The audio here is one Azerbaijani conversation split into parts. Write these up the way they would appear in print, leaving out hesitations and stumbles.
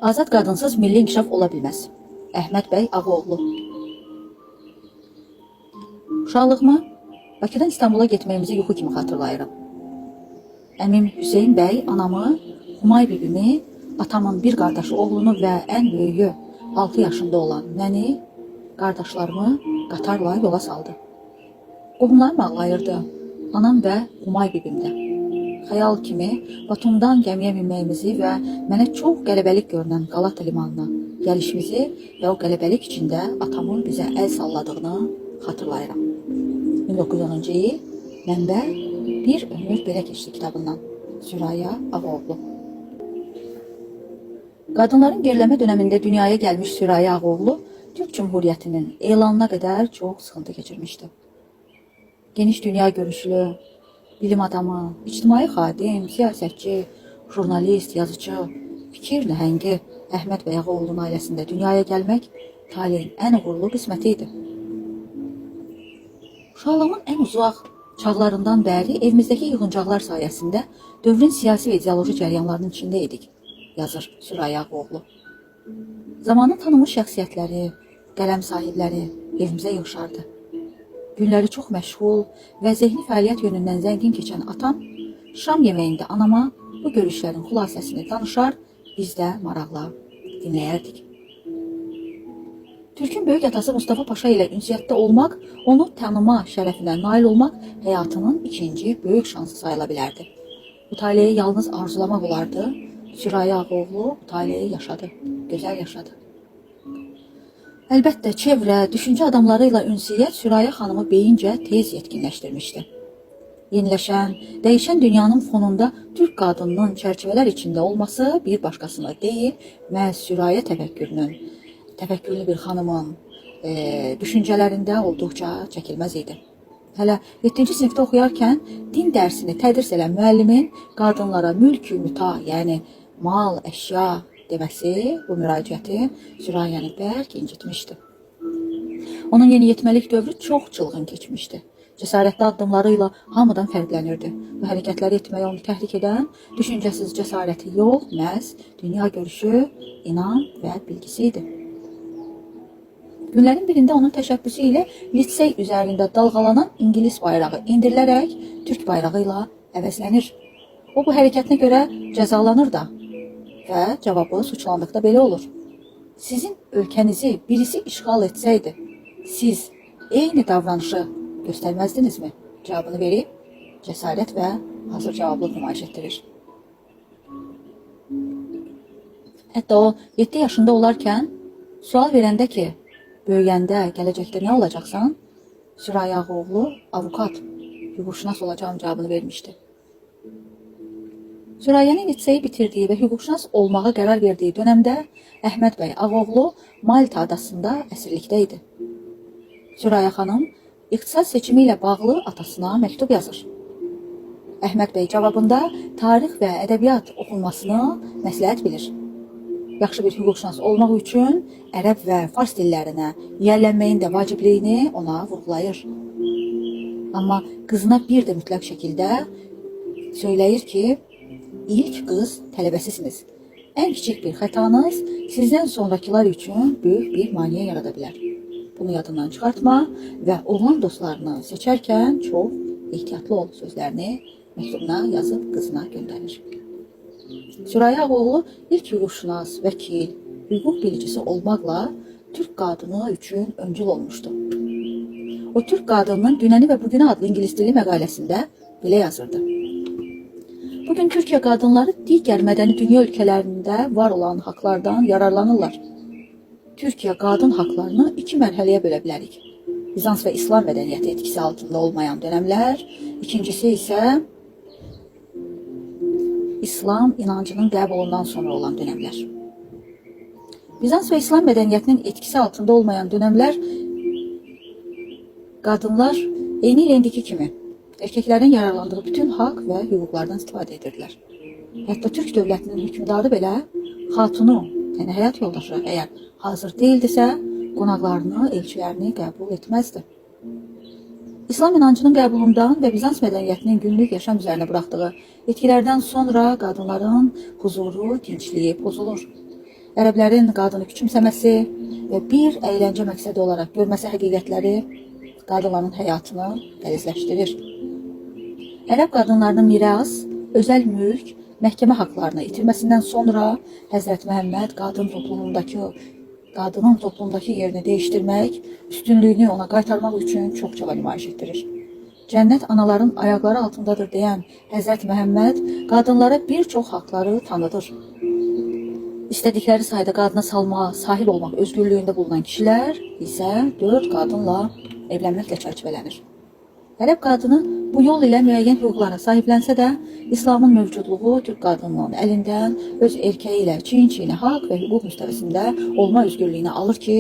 Azad qadınsız milli inkişaf ola bilməz. Əhməd bəy Ağaoğlu. Uşaqlığımı Bakıdan İstanbula getməyimizi yuxu kimi xatırlayıram. Əmim Hüseyin bəy anamı, Humay bibimi, atamın bir qardaşı oğlunu və ən böyüyü 6 yaşında olan məni, qardaşlarımı qatarla yola saldı. Qohumlarım ağlayırdı, anam və Humay bibim də. Xəyal kimi Batumdan gəmiyə minməyimizi və mənə çox qələbəlik görünən Qalata limanına gəlişimizi və o qələbəlik içində atamın bizə əl salladığını xatırlayıram. 1910-cu il Mənbə Bir ömür belə keçdi kitabından. Süraya Ağaoğlu. Qadınların geriləmə dönemində dünyaya gəlmiş Süraya Ağaoğlu Türk Cumhuriyyətinin elanına qədər çox sıxıntı keçirmişdi. Geniş dünya görüşlü, bilim adamı, ictimai xadim, siyasətçi, jurnalist, yazıcı, fikir nəhəngi Əhməd bəy Ağaoğlu'nun ailəsində dünyaya gəlmək taleyin ən uğurlu qisməti idi. Uşaqlığımın ən uzaq çağlarından bəri evimizdəki yığıncaqlar sayəsində dövrün siyasi və ideoloji cəryanlarının içində idik, yazır Süraya Ağaoğlu. Zamanın tanınmış şəxsiyyətləri, qələm sahibləri evimizə yığışardı. Günləri çox məşğul və zehni fəaliyyət yönündən zəngin keçən atam, şam yeməyində anama bu görüşlərin xülasəsini danışar, biz də maraqla dinləyərdik. Türkün böyük atası Mustafa Paşa ilə ünsiyyətdə olmaq, onu tanıma şərəfinə nail olmaq həyatının ikinci böyük şansı sayıla bilərdi. Bu taleyi yalnız arzulamaq olardı. Süraya Ağaoğlu bu taleyi yaşadı, gözəl yaşadı. Əlbəttə, çevrə, düşüncə adamları ilə ünsiyyət Süraya xanımı beyincə tez yetkinləşdirmişdi. Yeniləşən, dəyişən dünyanın fonunda Türk qadınının çərçivələr içində olması bir başqasını deyil, məhz Süraya təfəkkürlü bir xanımın düşüncələrində olduqca çəkilməz idi. Hələ 7-ci sinifdə oxuyarkən din dərsini tədris edən müəllimin qadınlara mülkü müta, yəni mal, əşya deməsi, bu müraciəti Sürayəni bərk incitmişdi. Onun yeniyetməlik dövrü çox çılğın keçmişdi. Cəsarətli addımlarıyla hamıdan fərqlənirdi. Bu hərəkətləri etməyə onu təhrik edən düşüncəsiz cəsarəti yox, məhz dünya görüşü, inan və bilgisi idi. Günlərin birində onun təşəbbüsü ilə lisey üzərində dalğalanan İngilis bayrağı indirilərək Türk bayrağı ilə əvəzlənir. O bu hərəkətinə görə cəzalanır da və cavabı suçlandıqda belə olur. Sizin ölkənizi birisi işğal etsəydi, siz eyni davranışı göstərməzdinizmi? Cavabını verib, cəsarət və hazır cavablıq nümayiş etdirir. Hətta o 7 yaşında olarkən sual verəndə ki, böyüyəndə, gələcəkdə nə olacaqsan? Süraya Ağaoğlu, avukat, hüquqşünas olacağım cavabını vermişdi. Sürayənin liseyi bitirdiyi və hüquqşünas olmağa qərar verdiyi dönəmdə Əhməd bəy Ağaoğlu Malta adasında əsirlikdə idi. Süraya xanım iqtisad seçimi ilə bağlı atasına məktub yazır. Əhməd bəy cavabında tarix və ədəbiyyat oxunmasını məsləhət bilir. Yaxşı bir hüquqşünas olmaq üçün ərəb və fars dillərinə yiyələnməyin də vacibliyini ona vurğulayır. Amma qızına bir də mütləq şəkildə söyləyir ki, ilk qız tələbəsisiniz. Ən kiçik bir xətanız sizdən sonrakılar üçün böyük bir maneə yarada bilər. Bunu yadından çıxartma və oğlan dostlarını seçərkən çox ehtiyatlı ol sözlərini məktubuna yazıb qızına göndərir. Süraya Ağaoğlu ilk hüquqşünas, vəkil, hüquq bilicisi olmaqla Türk qadını üçün öncül olmuşdu. O Türk qadınının Dünəni və Bugünə adlı İngilis dili məqaləsində belə yazırdı. Bugün Türkiyə qadınları digər mədəni dünya ölkələrində var olan haqlardan yararlanırlar. Türkiyə qadın haqlarını 2 mərhələyə bölə bilərik. Bizans və İslam mədəniyyəti etkisi altında olmayan dönəmlər, ikincisi isə İslam inancının qəbulundan sonra olan dönəmlər. Bizans və İslam mədəniyyətinin etkisi altında olmayan dönəmlər, qadınlar eyni ilə indiki kimi erkəklərin yararlandığı bütün haqq və hüquqlardan istifadə edirdilər. Hətta Türk dövlətinin hökmdarı belə xatunu, yəni həyat yoldaşı əgər hazır deyildisə, qonaqlarını, elçilərini qəbul etməzdi. İslam inancının qəbulundan və Bizans mədəniyyətinin günlük yaşam üzərinə buraxdığı etkilərdən sonra qadınların huzuru, dinçliyi pozulur. Ərəblərin qadını küçümsəməsi və bir əyləncə məqsədi olaraq görməsi həqiqətləri qadınların həyatını qəlizləşdirir. Ərəb qadınlarının miras, özəl mülk, məhkəmə haqlarını itirməsindən sonra Həzrət Məhəmməd qadının toplumdakı yerini dəyişdirmək, üstünlüyünü ona qaytarmaq üçün çox çaba nümayiş etdirir. Cənnət anaların ayaqları altındadır deyən Həzrət Məhəmməd qadınlara bir çox haqları tanıdır. İstədikləri sayda qadına salma, sahib olmaq özgürlüyündə bulunan kişilər isə 4 qadınla evlənməklə çərçivələnir. Ərəb qadını bu yol ilə müəyyən hüquqlara sahiblənsə də, İslamın mövcudluğu türk qadınının əlindən öz erkəyi ilə çiyin-çiyinə haqq və hüquq müstəvisində olma özgürlüyünü alır ki,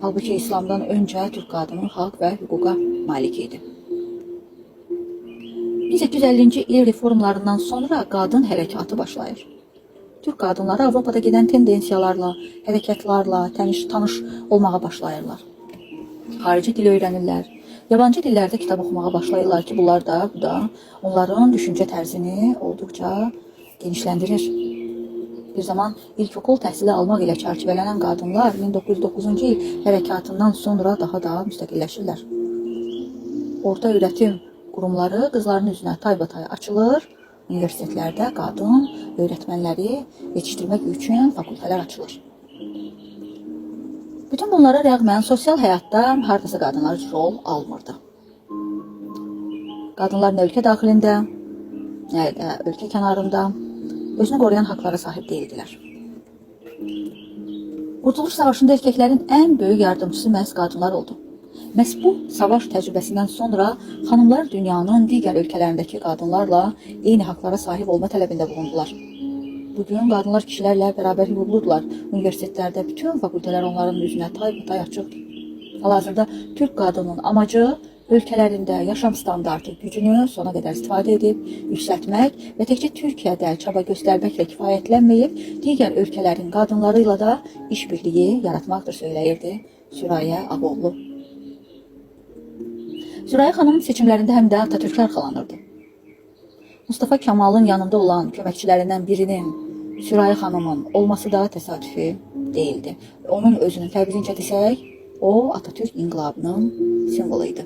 halbuki İslamdan öncə türk qadını haqq və hüquqa malik idi. 1850-ci il reformlarından sonra qadın hərəkatı başlayır. Türk qadınları Avropada gedən tendensiyalarla, hərəkətlərlə tanış olmağa başlayırlar. Xarici dil öyrənirlər. Yabancı dillərdə kitab oxumağa başlayırlar ki, bu da onların düşüncə tərzini olduqca genişləndirir. Bir zaman ilkokul təhsili almaq ilə çərçivələnən qadınlar 1909-cu il hərəkatından sonra daha da müstəqilləşirlər. Orta öyrətim qurumları qızların üzünə taybatay açılır, universitetlərdə qadın öyrətmənləri yetişdirmək üçün fakültələr açılır. Bütün bunlara rəğmən sosial həyatda hardasa qadınlar rol almırdı. Qadınlar nə ölkə daxilində, nə də ölkə kənarında özünü qoruyan haqlara sahib deyildilər. Qurtuluş Savaşında erkəklərin ən böyük yardımcısı məhz qadınlar oldu. Məhz bu savaş təcrübəsindən sonra xanımlar dünyanın digər ölkələrindəki qadınlarla eyni haqlara sahib olma tələbində bulundular. Bugün qadınlar kişilərlə bərabər hüquqludular. Universitetlərdə bütün fakültələr onların üzünə taybatay açıq. Hal-hazırda Türk qadının amacı ölkələrində yaşam standartı gücünü sona qədər istifadə edib, yüksəltmək və təkcə Türkiyədə çaba göstərməklə kifayətlənməyib, digər ölkələrin qadınları ilə də işbirliyi yaratmaqdır, söyləyirdi Sürayə Ağoğlu. Sürayə xanım seçimlərində həm də Atatürklər xalanırdı. Mustafa Kemal'ın yanında olan köməkçilərindən birinin Sürayə xanımın olması da təsadüfi değildi. Onun özünün təbliğince desək, o Atatürk inqilabının simvolu idi.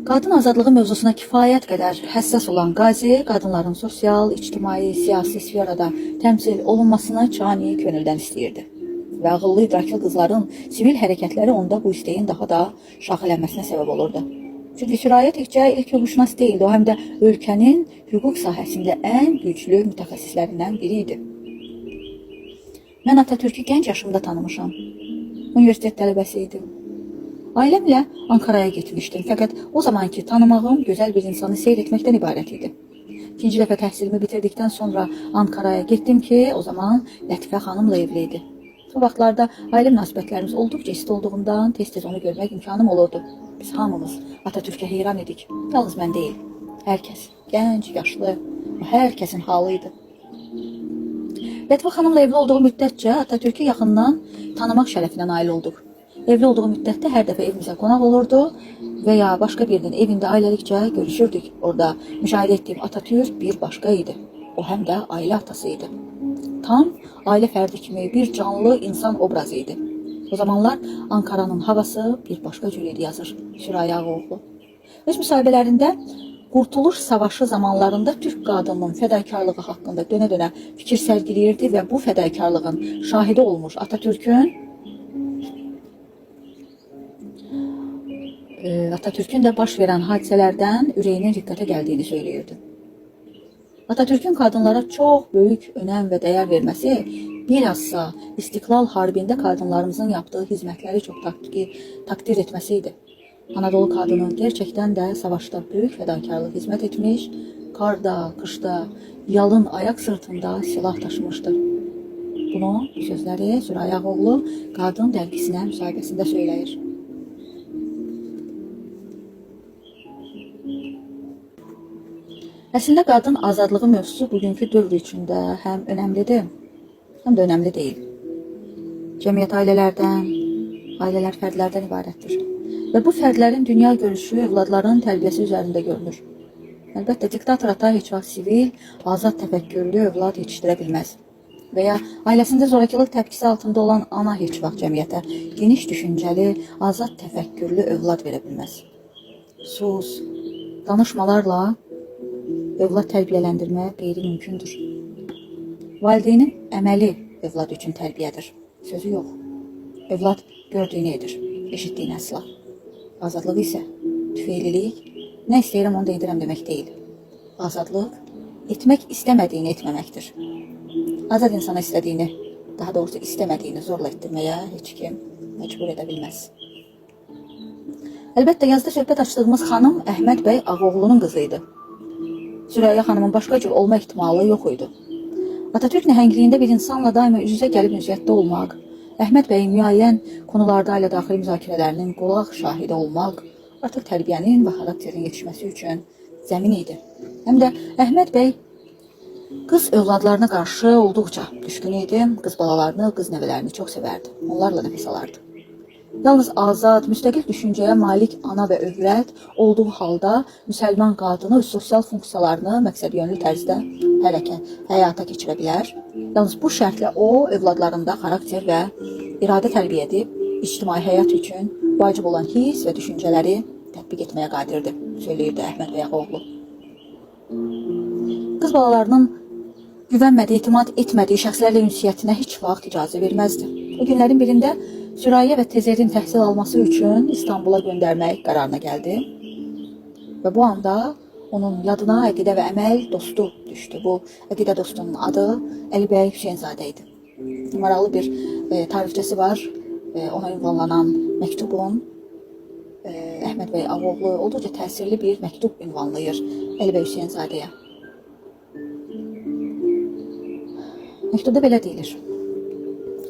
Qadın azadlığı mövzusuna kifayət qədər həssas olan Qazi, qadınların sosial, ictimai, siyasi sferada təmsil olunmasını cani könüldən istəyirdi. Və ağıllı, idraklı qızların sivil hərəkətləri onda bu isteğin daha da şaxələnməsinə səbəb olurdu. Çünki Sürayə təkcə ilk hüquqşünas deyildi, o həm də ölkənin hüquq sahəsində ən güclü mütəxəssislərindən biri idi. Mən Atatürk'ü gənc yaşımda tanımışam. Universitet tələbəsi idim. Ailəmlə Ankara'ya getmişdim, fəqət o zamanki tanımağım gözəl bir insanı seyr etməkdən ibarət idi. İkinci dəfə təhsilimi bitirdikdən sonra Ankara'ya getdim ki, o zaman Lətifə xanımla evli idi. Bu vaxtlarda ailə münasibətlərimiz olduqca isti olduğundan tez-tez onu görmək imkanım olurdu. Biz hamımız Atatürk'e heyran idik. Yalnız mən deyil. Hər kəs, gənc, yaşlı, hər kəsin halıydı. Lətifə xanımla evli olduğu müddətcə Atatürk'ü yaxından tanımaq şərəfinə nail olduq. Evli olduğu müddətdə hər dəfə evimizə qonaq olurdu və ya başqa birinin evində ailəlikcə görüşürdük. Orada müşahidə etdiyim Atatürk bir başqa idi. O həm də ailə atası idi. Tam ailə fərdi kimi bir canlı insan obrazı idi. O zamanlar Ankara'nın havası bir başqa cür idi, yazır Sürayə Ağoğlu. Öz müsahibələrində Qurtuluş Savaşı zamanlarında Türk qadınının fədakarlığı haqqında dönə-dönə fikir sərgiləyirdi və bu fədakarlığın şahidi olmuş Atatürk'ün də baş verən hadisələrdən ürəyinin diqqətə gəldiyini söyləyirdi. Atatürk'ün qadınlara çox böyük önəm və dəyər verməsi, bilhassa İstiqlal Harbində qadınlarımızın yaptığı hizmətləri çox takdir etməsi idi. Anadolu qadını gerçəkdən də savaşda böyük fədakarlıq hizmət etmiş, qarda, qışda, yalın ayaq sırtında silah taşımışdır. Bunu sözləri Sürayə Ağoğlu Qadın dərgisinə müsahibəsində söyləyir. Əslində qadın azadlığı mövzusu bugünkü dövr içində həm önəmlidir, həm də önəmli deyil. Cəmiyyət ailələr fərdlərdən ibarətdir. Və bu fərdlərin dünya görüşü övladların tərbiyəsi üzərində görünür. Əlbəttə, diktator ata heç vaxt sivil, azad təfəkkürlü övlad yetişdirə bilməz. və ya ailəsində zorakılıq təpkisi altında olan ana heç vaxt cəmiyyətə geniş düşüncəli, azad təfəkkürlü övlad verə bilməz. Sus, danışmalarla övlad tərbiyələndirmək qeyri-mümkündür. Valideynin əməli övlad üçün tərbiyədir, sözü yox. Övlad gördüyünü edir, eşitdiyini əsla. Azadlıq isə tüfeylilik, nə istəyirəm onu da edirəm demək deyil. Azadlıq, etmək istəmədiyini etməməkdir. Azad insana istədiyini, daha doğrusu istəmədiyini zorla etdirməyə heç kim məcbur edə bilməz. Əlbəttə, yazda söhbət açdığımız xanım Əhməd bəy Ağoğlunun qızı idi. Sürəyya xanımın başqa cür olma ehtimalı yox idi. Atatürk nəhəngliyində bir insanla daima üz-üzə gəlib ünsiyyətdə olmaq, Əhməd bəyin müəyyən konularda ailə daxili müzakirələrinin qulaq şahidi olmaq artıq tərbiyənin və xarakterin yetişməsi üçün zəmin idi. Həm də Əhməd bəy qız övladlarına qarşı olduqca düşkün idi, qız balalarını, qız nəvələrini çox sevərdi, onlarla nəfəs alardı. Yalnız azad, müstəqil düşüncəyə malik ana və övrət olduğu halda müsəlman qadını öz sosial funksiyalarını məqsədyönlü tərzdə həyata keçirə bilər. Yalnız bu şərtlə o, övladlarında xarakter və iradə tərbiyə edib, ictimai həyat üçün vacib olan his və düşüncələri tətbiq etməyə qadirdir, söyləyirdi Əhməd bəy Ağaoğlu. Qız balalarının güvənmədiyi, etimad etmədiyi şəxslərlə ünsiyyətinə heç vaxt icazə verməzdi. O günlərin birində Sürayya və Tezerin təhsil alması üçün İstanbula göndərmək qərarına gəldi və bu anda onun yadına əqidə və əməl dostu düşdü. Bu əqidə dostunun adı Əlibəy Hüseynzadə idi. Maraqlı bir tarixçəsi var, ona ünvanlanan məktubun Əhməd bəy Ağaoğlu olduqca təsirli bir məktub ünvanlayır Əlibəy Hüseynzadəyə. Məktubda belə deyilir: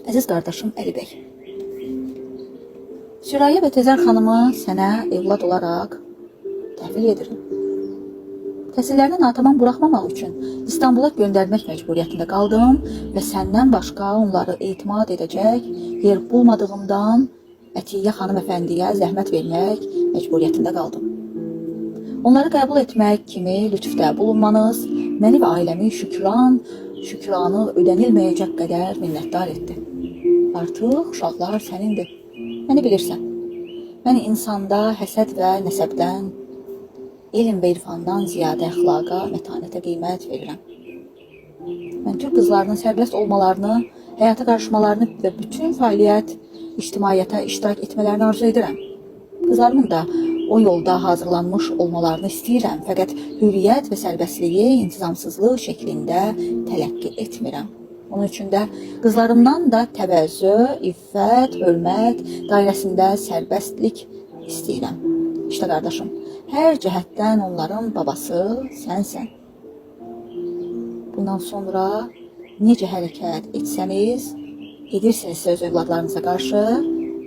Əziz qardaşım Əlibəy, Sürayya və Tezer xanımı sənə evlad olaraq təhvil edirəm. Təhsillərini natamam buraxmamaq üçün İstanbula göndərmək məcburiyyətində qaldım və səndən başqa onları etimad edəcək yer bulmadığımdan Ətiyyə xanım əfəndiyə zəhmət vermək məcburiyyətində qaldım. Onları qəbul etmək kimi lütfdə bulunmanız məni və ailəmi şükranı ödənilməyəcək qədər minnətdar etdi. Artıq uşaqlar sənindir. Məni bilirsən. Mən insanda həsəd və nəsəbdən, elm və irfandan ziyadə əxlaqa, mətanətə qiymət verirəm. Mən Türk qızlarının sərbəst olmalarını, həyata qarışmalarını və bütün fəaliyyət, ictimaiyyətə iştirak etmələrini arzu edirəm. Qızlarımın da o yolda hazırlanmış olmalarını istəyirəm, fəqət hürriyyət və sərbəstliyi intizamsızlıq şəklində tələqqi etmirəm. Onun üçün də qızlarımdan da təvəzzü, iffət, hörmət dairəsində sərbəstlik istəyirəm. İşte qardaşım, hər cəhətdən onların babası sənsən. Bundan sonra necə hərəkət etsəniz, edirsinizsə öz övladlarınıza qarşı,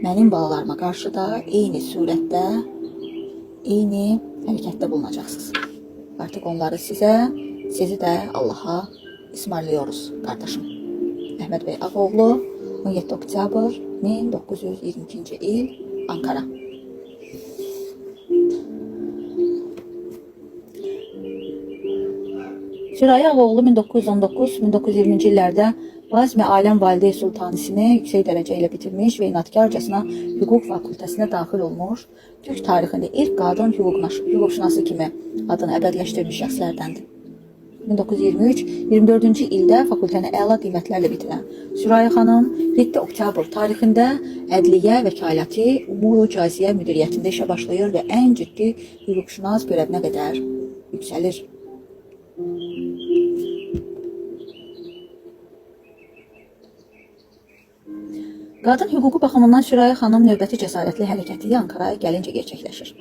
mənim balalarıma qarşı da eyni surətdə, eyni hərəkətdə bulunacaqsınız. Artıq onları sizə, sizi də Allaha ismarlıyoruz qardaşım. Əhməd bəy Ağaoğlu, 17 oktyabr 1922 il, Ankara. Sürayya Ağaoğlu 1919-1920-ci illərdə Bazmi Aləm Validey Sultanisini yüksək dərəcə ilə bitirmiş və inatkarcasına hüquq fakültəsinə daxil olmuş, Türk tarixində ilk qadın hüquqşünası kimi adını əbədiləşdirmiş şəxslərdəndir. 1923-24-cü ildə fakültəni əla qiymətlərlə bitirən Sürayya xanım 7 oktyabr tarixində Ədliyyə Vəkaləti Umuru Caziyyə müdiriyyətində işə başlayır və ən ciddi hüquqşünas görəvinə qədər yüksəlir. Qadın hüququ baxımından Sürayya xanım növbəti cəsarətli hərəkəti Ankara'ya gəlincə gerçəkləşir.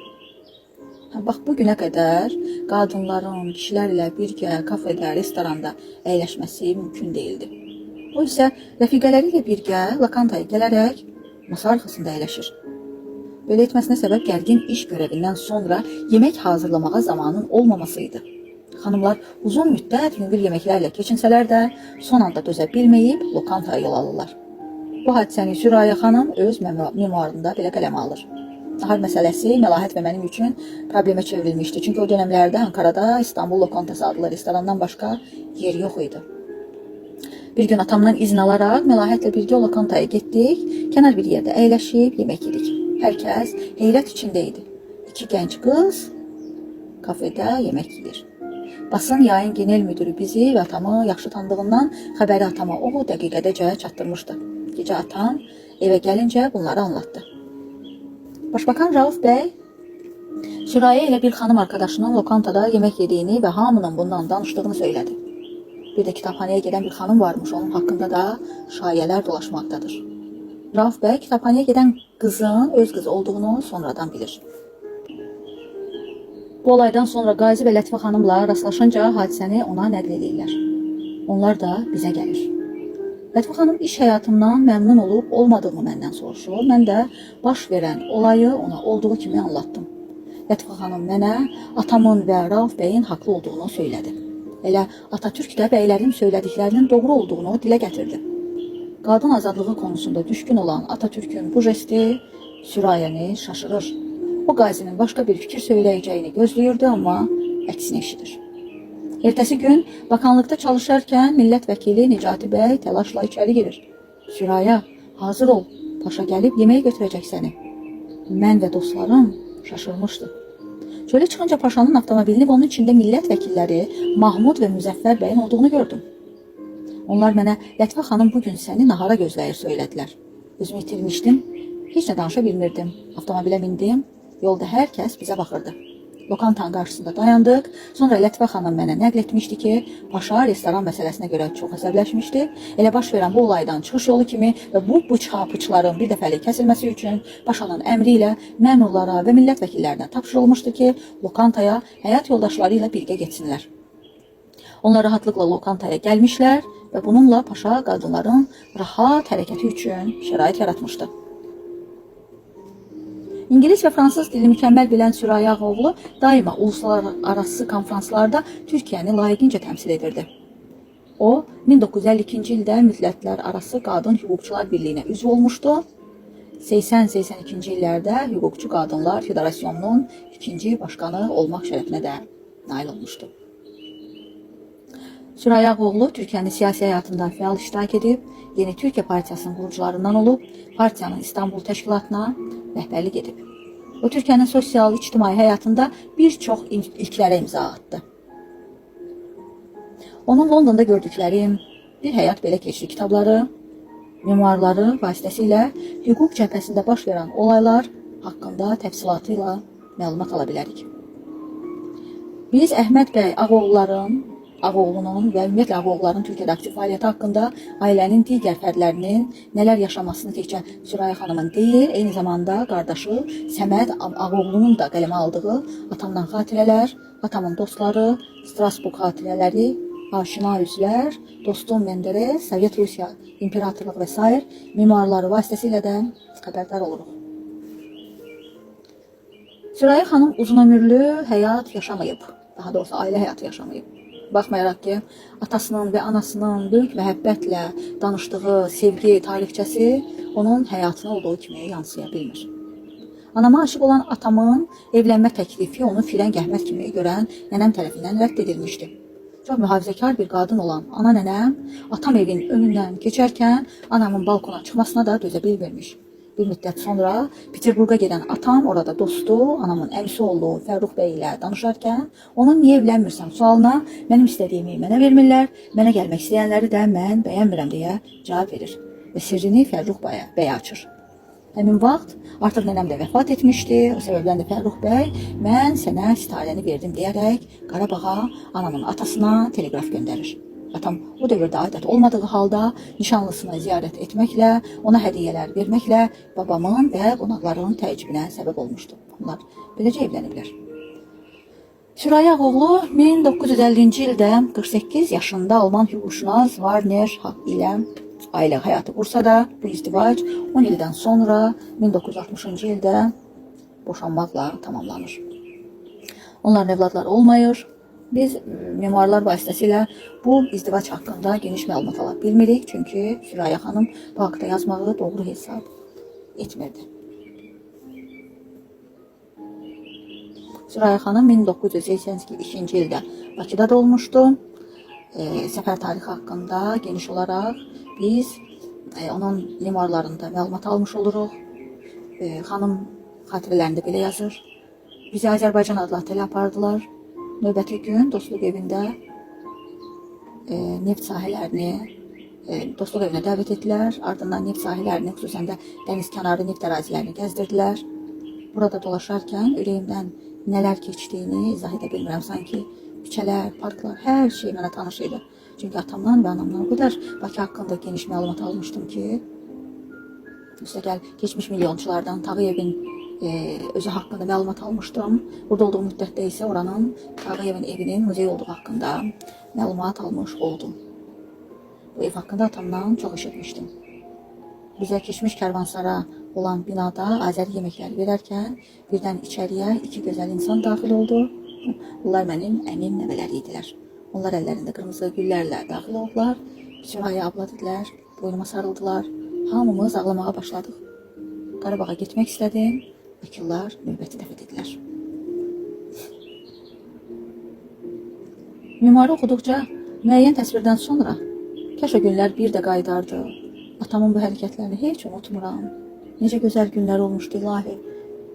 Bax, bu günə qədər qadınların kişilərlə birgə kafedə, restoranda əyləşməsi mümkün değildi. O isə rəfiqələri ilə birgə lokantaya gələrək masa arxasında əyləşir. Belə etməsinə səbəb gərgin iş görəvindən sonra yemək hazırlamağa zamanın olmamasıydı. Xanımlar uzun müddət yüngül yeməklərlə keçinsələr də son anda dözə bilməyib lokantaya yol alırlar. Bu hadisəni Sürayya xanım öz memuarında belə qələmə alır. Nahar məsələsi Məlahət və mənim üçün problemə çevrilmişdi. Çünki o dönəmlərdə Ankara'da İstanbul Lokantası adlı restorandan başqa yer yox idi. Bir gün atamdan izin alaraq Məlahətlə birgə lokantaya getdik. Kənar bir yerdə əyləşib yemək yedik. Hər kəs heyrət içində idi. İki gənc qız kafedə yemək yeyir. Basın yayın genel müdürü bizi və atamı yaxşı tanıdığından xəbəri atama o dəqiqədəcə çatdırmışdı. Gecə atam evə gəlincə bunları anlattı. Başbakan Rauf bəy Süraya ilə bir xanım arkadaşının lokantada yemək yediyini və hamının bundan danışdığını söylədi. Bir də kitabxanaya gedən bir xanım varmış, onun haqqında da şayələr dolaşmaqdadır. Rauf bəy kitabxanaya gedən qızın öz qızı olduğunu sonradan bilir. Bu olaydan sonra Qazi və Lətifə xanımla rastlaşınca hadisəni ona nəql edirlər. Onlar da bizə gəlir. Lətifə xanım iş həyatımdan məmnun olub olmadığımı məndən soruşur. Mən də baş verən olayı ona olduğu kimi anlattım. Lətifə xanım mənə atamın və Rauf bəyin haqlı olduğunu söylədi. Elə Atatürk də bəylərin söylədiklərinin doğru olduğunu dilə gətirdi. Qadın azadlığı konusunda düşkün olan Atatürk'ün bu jesti Sürayəni şaşırır. O Qazinin başqa bir fikir söyləyəcəyini gözləyirdi, amma əksini eşidir. Ertəsi gün bakanlıqda çalışarkən millət vəkili Nicati bəy təlaşla içəri girir. Süraya, hazır ol, paşa gəlib yemək götürəcək səni. Mən və dostlarım şaşırmışdı. Çölə çıxınca paşanın avtomobilini və onun içində millət vəkilləri Mahmud və Müzəffər bəyin olduğunu gördüm. Onlar mənə Lətifə xanım bugün səni nahara gözləyir söylədilər. Özümü itirmişdim, heç nə danışa bilmirdim. Avtomobilə mindim, yolda hər kəs bizə baxırdı. Lokantanın qarşısında dayandıq. Sonra Lətifə xanım mənə nəql etmişdi ki, paşa restoran məsələsinə görə çox əsəbləşmişdi. Elə baş verən bu olaydan çıxış yolu kimi və bu bıçların bir dəfəlik kəsilməsi üçün paşanın əmri ilə məmurlara və millət vəkillərinə tapşırılmışdı ki, lokantaya həyat yoldaşları ilə birgə getsinlər. Onlar rahatlıqla lokantaya gəlmişlər və bununla paşa qadınların rahat hərəkəti üçün şərait yaratmışdı. İngilis və fransız dilini mükəmməl bilən Süraya Ağaoğlu daima uluslararası konferanslarda Türkiyəni layiqincə təmsil edirdi. O, 1952-ci ildə Millətlər Arası Qadın Hüquqçular Birliyinə üzv olmuşdu. 80-82-ci illərdə Hüquqçu Qadınlar Federasyonunun ikinci başkanı olmaq şərəfinə də nail olmuşdu. Süraya Ağaoğlu Türkiyənin siyasi həyatında fəal iştirak edib, Yeni Türkiyə Partiyasının qurucularından olub, partiyanın İstanbul təşkilatına rəhbərlik edib. O, Türkiyənin sosial-ictimai həyatında bir çox ilklərə imza atdı. Onun Londonda gördüklərim, Bir Həyat Belə Keçdi kitabları, memuarları vasitəsilə hüquq cəbhəsində baş verən olaylar haqqında təfsilatı ilə məlumat ala bilərik. Biz Əhməd bəy Ağaoğlunun və ümumiyyətlə Ağaoğulların Türkiyədə aktiv fəaliyyəti haqqında ailənin digər fərdlərinin nələr yaşamasını təkcə Süraya xanımın deyil, eyni zamanda qardaşı Səməd Ağaoğlunun da qələmə aldığı Atamdan xatirələr, Atamın dostları, Strasburg xatirələri, Aşina üzlər, Dostum Menderes, Sovet Rusiya İmperatorluğu və s. memuarları vasitəsilə də xəbərdar oluruq. Süraya xanım uzun ömürlü həyat yaşamayıb, daha doğrusu ailə həyatı yaşamayıb. Baxmayaraq ki, atasının və anasının böyük məhəbbətlə danışdığı sevgi tarixçəsi onun həyatına olduğu kimi yansıya bilmir. Anama aşıq olan atamın evlənmə təklifi onu firəng Əhməd kimi görən nənəm tərəfindən rədd edilmişdi. Çox mühafizəkar bir qadın olan ana nənəm atam evin önündən keçərkən anamın balkona çıxmasına da dözə bilmirmiş. Bir müddət sonra Peterburqa gedən atam orada dostu, anamın əmisi olduğu Fərrux bəy ilə danışarkən onun niyə evlənmirsən sualına mənim istədiyimi mənə vermirlər, mənə gəlmək istəyənləri də mən bəyənmirəm deyə cavab verir və sirrini Fərrux bəyə açır. Həmin vaxt artıq nənəm də vəfat etmişdi, o səbəbdən də Fərrux bəy mən sənə sitarəni verdim deyərək Qarabağa anamın atasına teleqraf göndərir. Atam o dövrdə adət olmadığı halda nişanlısını ziyarət etməklə, ona hədiyyələr verməklə babamın və qonaqlarının təəccübünə səbəb olmuşdu. Onlar beləcə evləniblər. Süraya Ağaoğlu 1950-ci ildə 48 yaşında Alman hüquqşünas Warner ilə ailə həyatı qursa da bu izdivac 10 ildən sonra 1960-cı ildə boşanmaqla tamamlanır. Onların evladları olmayır. Biz memuarlar vasitəsilə bu izdivac haqqında geniş məlumat ala bilmirik, çünki Süraya xanım bu haqda yazmağı doğru hesab etmirdi. Süraya xanım 1982-ci ildə Bakıda doğulmuşdu. səfər tarixi haqqında geniş olaraq biz onun memuarlarında məlumat almış oluruq. Xanım xatirələrində belə yazır. Bizi Azərbaycan adlı otelə apardılar. Növbəti gün Dostluq evində neft sahələrini Dostluq evinə dəvət etdilər. Ardından neft sahələrini, xüsusən də dəniz kənarı neft ərazilərini gəzdirdilər. Burada dolaşarkən ürəyimdən nələr keçdiyini izah edə bilmirəm. Sanki küçələr, parklar, hər şey mənə tanış idi. Çünki atamdan və anamdan o qədər Bakı haqqında geniş məlumat almışdım ki, üstəgəl keçmiş milyonçulardan Tağıyevin özü haqqında məlumat almışdım. Burada olduğum müddətdə isə oranın Tağıyevin evinin muzey olduğu haqqında məlumat almış oldum. Bu ev haqqında atamdan çox eşitmişdim. Bizə keçmiş kərvansara olan binada Azəri yeməkləri verərkən birdən içəriyə iki gözəl insan daxil oldu. Bunlar mənim əmim nəvələri idilər. Onlar əllərində qırmızı güllərlə daxil oldular. Süraya abla dedilər, boynuma sarıldılar. Hamımız ağlamağa başladıq. Qarabağa getmək istədim. Vəkillər növbəti dəfə dedilər. Memuarı oxuduqca müəyyən təsvirdən sonra kaş o günlər bir də qayıdardı. Atamın bu hərəkətlərini heç unutmuram. Necə gözəl günlər olmuşdu ilahi.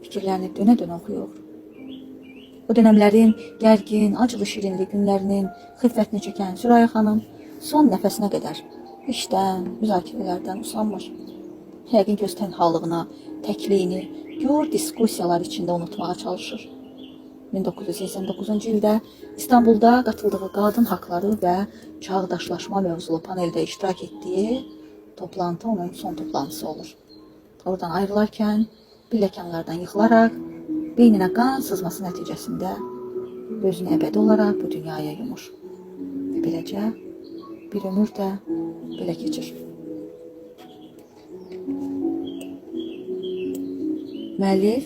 Fikirlərini dönə-dönə oxuyur. O dönəmlərin gərgin, acılı şirinli günlərinin xiffətini çəkən Süraya xanım son nəfəsinə qədər işdən, müzakirələrdən usanmır. Yəqin göz tənhalığına, təkliyini, gör diskussiyalar içində unutmağa çalışır. 1989-cu ildə İstanbulda qatıldığı qadın haqları və çağdaşlaşma mövzulu paneldə iştirak etdiyi toplantı onun son toplantısı olur. Oradan ayrılarkən pilləkənlərdən yıxılaraq beyninə qan sızması nəticəsində özünü əbədi olaraq bu dünyaya yumur. Və beləcə bir ömür də belə keçir. Müəllif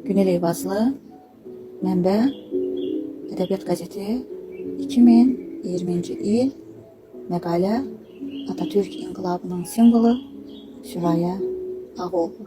Günel Eyvazlı, mənbə Ədəbiyyat qəzeti 2020-ci il, məqalə Atatürk inqilabının simvolu Süraya Ağaoğlu.